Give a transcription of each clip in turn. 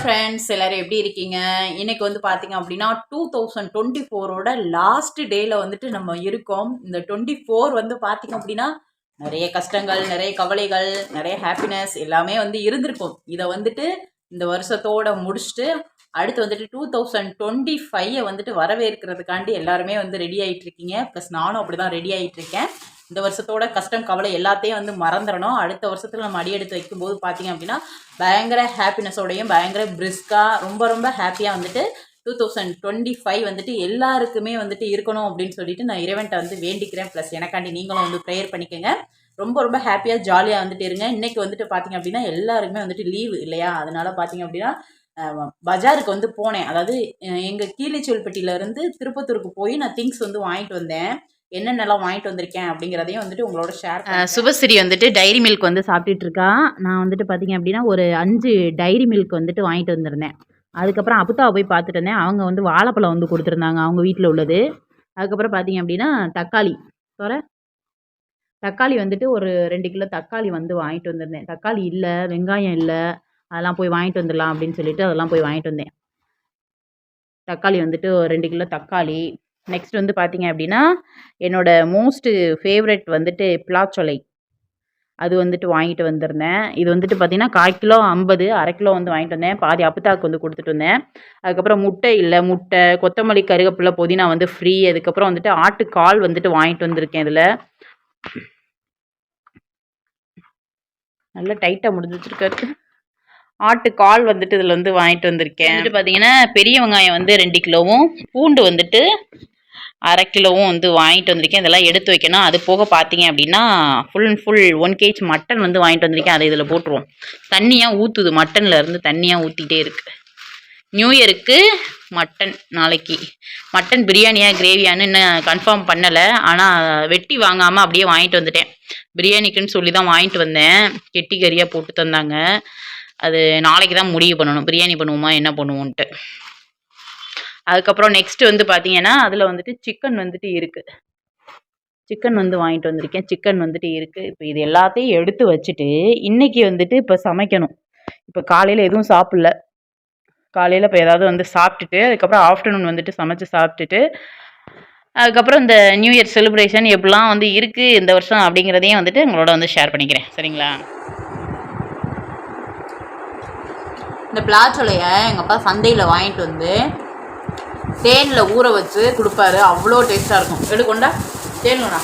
Friends எல்லாரும் எப்படி இருக்கீங்க? இன்னைக்கு வந்து பார்த்தீங்க அப்படின்னா 2024ஓட லாஸ்ட் டேல வந்துட்டு நம்ம இருக்கோம். இந்த 24 வந்து பார்த்தீங்க அப்படின்னா நிறைய கஷ்டங்கள், நிறைய கவலைகள், நிறைய ஹாப்பினஸ் எல்லாமே வந்து இருந்திருக்கும். இதை வந்துட்டு இந்த வருஷத்தோட முடிச்சுட்டு அடுத்து வந்துட்டு 2025 வந்துட்டு வரவேற்கிறதுக்காண்டி எல்லாருமே வந்து ரெடி ஆகிட்டு இருக்கீங்க. ப்ளஸ் நானும் அப்படிதான் ரெடி ஆகிட்டு இருக்கேன். இந்த வருஷத்தோட கஷ்டம் கவலை எல்லாத்தையும் வந்து மறந்துடணும். அடுத்த வருஷத்துல நம்ம அடியெடுத்து வைக்கும்போது பார்த்தீங்க அப்படின்னா பயங்கர ஹாப்பினஸோடையும் பயங்கர பிரிஸ்காக ரொம்ப ரொம்ப ஹாப்பியாக வந்துட்டு 2025 வந்துட்டு எல்லாருக்குமே வந்துட்டு இருக்கணும் அப்படின்னு சொல்லிட்டு நான் இறைவன்ட்ட வந்து வேண்டிக்கிறேன். ப்ளஸ் எனக்காண்டி நீங்களும் வந்து ப்ரேயர் பண்ணிக்கோங்க. ரொம்ப ரொம்ப ஹாப்பியாக ஜாலியாக வந்துட்டு இருங்க. இன்னைக்கு வந்துட்டு பார்த்தீங்க அப்படின்னா எல்லாருக்குமே வந்துட்டு லீவு இல்லையா? அதனால பார்த்தீங்க அப்படின்னா பஜாருக்கு வந்து போனேன். அதாவது எங்கள் கீழிச்சொல்பட்டியிலேருந்து திருப்பத்தூருக்கு போய் நான் திங்ஸ் வந்து வாங்கிட்டு வந்தேன். என்னென்னலாம் வாங்கிட்டு வந்திருக்கேன் அப்படிங்கிறதையும் வந்துட்டு உங்களோட ஷேர் சுபஸ்ரீ வந்துட்டு டைரி மில்க் வந்து சாப்பிட்டுட்டு இருக்கா. நான் வந்துட்டு பார்த்தீங்க அப்படின்னா ஒரு 5 டைரி மில்க் வந்துட்டு வாங்கிட்டு வந்திருந்தேன். அதுக்கப்புறம் அப்புத்தாவை போய் பார்த்துட்டு இருந்தேன். அவங்க வந்து வாழைப்பழம் வந்து கொடுத்துருந்தாங்க அவங்க வீட்டில் உள்ளது. அதுக்கப்புறம் பார்த்தீங்க அப்படின்னா தக்காளி வந்துட்டு ஒரு 2 கிலோ தக்காளி வந்து வாங்கிட்டு வந்திருந்தேன். தக்காளி இல்லை, வெங்காயம் இல்லை, அதெல்லாம் போய் வாங்கிட்டு வந்துடலாம் அப்படின்னு சொல்லிட்டு அதெல்லாம் போய் வாங்கிட்டு வந்தேன். தக்காளி வந்துட்டு 2 கிலோ தக்காளி. நெக்ஸ்ட் வந்து பார்த்தீங்க அப்படின்னா என்னோட மோஸ்ட் ஃபேவரட் வந்துட்டு பிளாச்சொலை, அது வந்துட்டு வாங்கிட்டு வந்திருந்தேன். இது வந்துட்டு பார்த்தீங்கன்னா 1/4 கிலோ 50, அரை கிலோ வந்து வாங்கிட்டு வந்தேன். பாதி அப்புத்தாக்கு வந்து கொடுத்துட்டு வந்தேன். அதுக்கப்புறம் முட்டை, கொத்தமல்லி, கருவேப்பிலை, புதினா வந்து ஃப்ரீ. அதுக்கப்புறம் வந்துட்டு ஆட்டுக்கால் வந்துட்டு வாங்கிட்டு வந்திருக்கேன். இதில் நல்லா டைட்டாக முடிஞ்சு வச்சுருக்காரு. ஆட்டுக்கால் வந்துட்டு இதில் வந்து வாங்கிட்டு வந்திருக்கேன். வந்துட்டு பார்த்தீங்கன்னா பெரிய வெங்காயம் வந்து 2 கிலோவும், பூண்டு வந்துட்டு அரை கிலோவும் வந்து வாங்கிட்டு வந்திருக்கேன். இதெல்லாம் எடுத்து வைக்கணும். அது போக பார்த்தீங்க அப்படின்னா full and full 1 kg mutton வந்து வாங்கிட்டு வந்திருக்கேன். அதை இதில் போட்டுருவோம். தண்ணியாக ஊற்றுது, மட்டனில் இருந்து தண்ணியாக ஊற்றிட்டே இருக்குது. நியூ இயருக்கு மட்டன், நாளைக்கு மட்டன் பிரியாணியா கிரேவியான்னு இன்னும் கன்ஃபார்ம் பண்ணலை. ஆனால் வெட்டி வாங்காமல் அப்படியே வாங்கிட்டு வந்துட்டேன். பிரியாணிக்குன்னு சொல்லி தான் வாங்கிட்டு வந்தேன். கெட்டி கறியாக போட்டு தந்தாங்க. அது நாளைக்கு தான் முடிவு பண்ணணும், பிரியாணி பண்ணுவோமா என்ன பண்ணுவோன்ட்டு. அதுக்கப்புறம் நெக்ஸ்ட் வந்து பார்த்தீங்கன்னா அதில் வந்துட்டு சிக்கன் வந்துட்டு இருக்குது. சிக்கன் வந்து வாங்கிட்டு வந்திருக்கேன். சிக்கன் வந்துட்டு இருக்குது. இப்போ இது எல்லாத்தையும் எடுத்து வச்சுட்டு இன்றைக்கி வந்துட்டு இப்போ சமைக்கணும். இப்போ காலையில் எதுவும் சாப்பிடல. காலையில் இப்போ ஏதாவது வந்து சாப்பிட்டுட்டு அதுக்கப்புறம் ஆஃப்டர்நூன் வந்துட்டு சமைச்சு சாப்பிட்டுட்டு அதுக்கப்புறம் இந்த நியூ இயர் செலிப்ரேஷன் எப்படிலாம் வந்து இருக்குது இந்த வருஷம் அப்படிங்கிறதையும் வந்துட்டு உங்களோட வந்து ஷேர் பண்ணிக்கிறேன். சரிங்களா? இந்த பிளாச்சொலையை எங்கள் அப்பா சந்தையில் வாங்கிட்டு வந்து தேனில் ஊற வச்சு கொடுப்பாரு. அவ்வளோ டேஸ்ட்டாக இருக்கும். எடுக்கொண்டா தேனுண்ணா.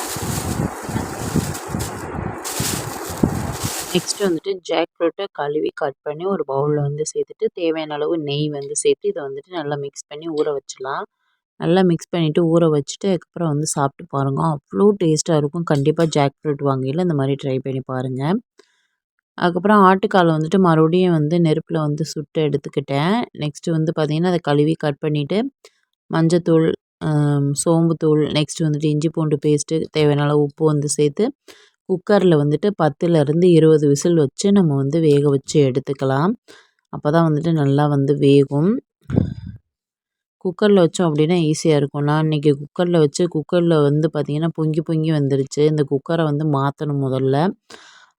நெக்ஸ்ட் வந்துட்டு ஜாக் ஃப்ரூட்டை கழுவி கட் பண்ணி ஒரு பவுலில் வந்து சேர்த்துட்டு தேவையான அளவு நெய் வந்து சேர்த்து இதை வந்துட்டு நல்லா மிக்ஸ் பண்ணி ஊற வச்சிடலாம். நல்லா மிக்ஸ் பண்ணிவிட்டு ஊற வச்சுட்டு அதுக்கப்புறம் வந்து சாப்பிட்டு பாருங்கள். அவ்வளோ டேஸ்ட்டாக இருக்கும். கண்டிப்பாக ஜாக் ஃப்ரூட் வாங்கையில் இந்த மாதிரி ட்ரை பண்ணி பாருங்கள். அதுக்கப்புறம் ஆட்டுக்கால் வந்துட்டு மறுபடியும் வந்து நெருப்பில் வந்து சுட்டு எடுத்துக்கிட்டேன். நெக்ஸ்ட்டு வந்து பார்த்திங்கன்னா அதை கழுவி கட் பண்ணிவிட்டு மஞ்சத்தூள், சோம்புத்தூள், நெக்ஸ்ட் வந்துட்டு இஞ்சி பூண்டு பேஸ்ட்டு, தேவையான அளவு உப்பு வந்து சேர்த்து குக்கரில் வந்துட்டு 10லேருந்து 20 விசில் வச்சு நம்ம வந்து வேக வச்சு எடுத்துக்கலாம். அப்போ தான் வந்துட்டு நல்லா வந்து வேகும். குக்கரில் வச்சோம் அப்படின்னா ஈஸியாக இருக்கும். நான் இன்றைக்கி குக்கரில் வந்து பார்த்திங்கன்னா பொங்கி பொங்கி வந்துருச்சு. இந்த குக்கரை வந்து மாற்றணும் முதல்ல.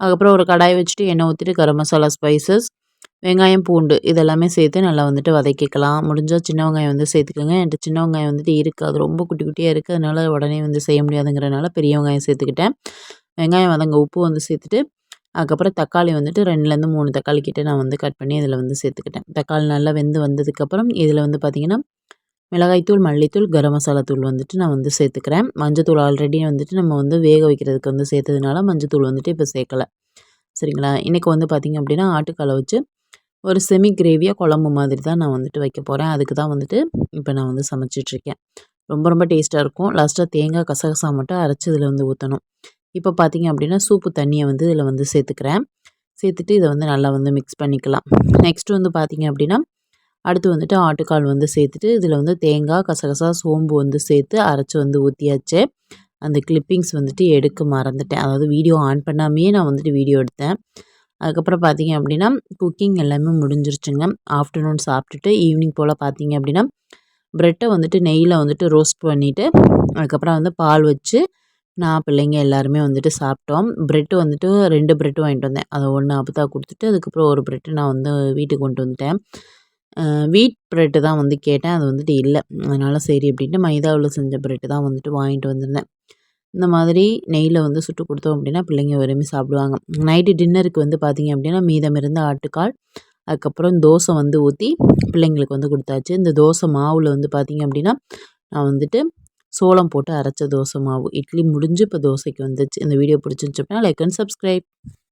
அதுக்கப்புறம் ஒரு கடாய் வச்சுட்டு எண்ணெய் ஊற்றிட்டு கரம் மசாலா, ஸ்பைசஸ், வெங்காயம், பூண்டு இதெல்லாமே சேர்த்து நல்லா வந்துட்டு வதக்கிக்கலாம். முடிஞ்சால் சின்ன வெங்காயம் வந்து சேர்த்துக்கோங்க. என்கிட்ட சின்ன வெங்காயம் வந்துட்டு இருக்குது, அது ரொம்ப குட்டி குட்டியாக இருக்குது, அதனால் உடனே வந்து செய்ய முடியாதுங்கிறனால பெரிய வெங்காயம் சேர்த்துக்கிட்டேன். வெங்காயம் வதங்க உப்பு வந்து சேர்த்துட்டு அதுக்கப்புறம் தக்காளி வந்துட்டு 2லேருந்து 3 தக்காளி கிட்டே நான் வந்து கட் பண்ணி இதில் வந்து சேர்த்துக்கிட்டேன். தக்காளி நல்லா வெந்து வந்ததுக்கப்புறம் இதில் வந்து பார்த்திங்கன்னா மிளகாய்த்தூள், மல்லித்தூள், கரம் மசாலா தூள் வந்துட்டு நான் வந்து சேர்த்துக்கிறேன். மஞ்சத்தூள் ஆல்ரெடி வந்துட்டு நம்ம வந்து வேக வைக்கிறதுக்கு வந்து சேர்த்ததுனால மஞ்சத்தூள் வந்துட்டு இப்போ சேர்க்கலை. சரிங்களா? இன்றைக்கி வந்து பார்த்திங்க அப்படின்னா ஆட்டுக்காலை வச்சு ஒரு செமி கிரேவியாக குழம்பு மாதிரி தான் நான் வந்துட்டு வைக்க போகிறேன். அதுக்கு தான் வந்துட்டு இப்போ நான் வந்து சமைச்சிட்ருக்கேன். ரொம்ப ரொம்ப டேஸ்ட்டாக இருக்கும். லாஸ்ட்டாக தேங்காய் கசகசா மட்டும் அரைச்சி இதில் வந்து ஊற்றணும். இப்போ பார்த்திங்க அப்படின்னா சூப்பு தண்ணியை வந்து இதில் வந்து சேர்த்துக்கிறேன். சேர்த்துட்டு இதை வந்து நல்லா வந்து மிக்ஸ் பண்ணிக்கலாம். நெக்ஸ்ட்டு வந்து பார்த்திங்க அப்படின்னா அடுத்து வந்துட்டு ஆட்டுக்கால் வந்து சேர்த்துட்டு இதில் வந்து தேங்காய், கசகசா, சோம்பு வந்து சேர்த்து அரைச்சி வந்து ஊற்றியாச்சு. அந்த கிளிப்பிங்ஸ் வந்துட்டு எடுக்க மறந்துட்டேன். அதாவது வீடியோ ஆன் பண்ணாமையே நான் வந்துட்டு வீடியோ எடுத்தேன். அதுக்கப்புறம் பார்த்திங்க அப்படின்னா குக்கிங் எல்லாமே முடிஞ்சிருச்சுங்க. ஆஃப்டர்நூன் சாப்பிட்டுட்டு ஈவினிங் போல் பார்த்திங்க அப்படின்னா ப்ரெட்டை வந்துட்டு நெய்யில் வந்துட்டு ரோஸ்ட் பண்ணிவிட்டு அதுக்கப்புறம் வந்து பால் வச்சு நான் பிள்ளைங்க எல்லாருமே வந்துட்டு சாப்பிட்டோம். ப்ரெட்டு வந்துட்டு 2 ப்ரெட்டு வாங்கிட்டு வந்தேன். அதை 1 அப்புத்தா கொடுத்துட்டு அதுக்கப்புறம் ஒரு ப்ரெட்டு நான் வந்து வீட்டுக்கு கொண்டு வந்துட்டேன். வீட் ப்ரெட்டு தான் வந்து கேட்டேன். அது வந்துட்டு இல்ல. அதனால சரி அப்படின்ட்டு மைதாவுல செஞ்ச ப்ரெட்டு தான் வந்துட்டு வாங்கிட்டு வந்திருந்தேன். இந்த மாதிரி நெய்யில வந்து சுட்டு கொடுத்தோம் அப்படின்னா பிள்ளைங்க விரும்பி சாப்பிடுவாங்க. நைட்டு டின்னருக்கு வந்து பார்த்தீங்க அப்படின்னா மீதம் இருந்த ஆட்டுக்கால், அதுக்கப்புறம் தோசை வந்து ஊத்தி பிள்ளைங்களுக்கு வந்து குடுத்தாச்சு. இந்த தோசை மாவுல வந்து பார்த்தீங்க அப்படின்னா, நான் வந்துட்டு சோளம் போட்டு அரைச்ச தோசை மாவு. இட்லி முடிஞ்சு இப்போ தோசைக்கு வந்துச்சு. இந்த வீடியோ பிடிச்சிருந்துச்சு அப்படின்னா லைக் அண்ட் சப்ஸ்கிரைப்.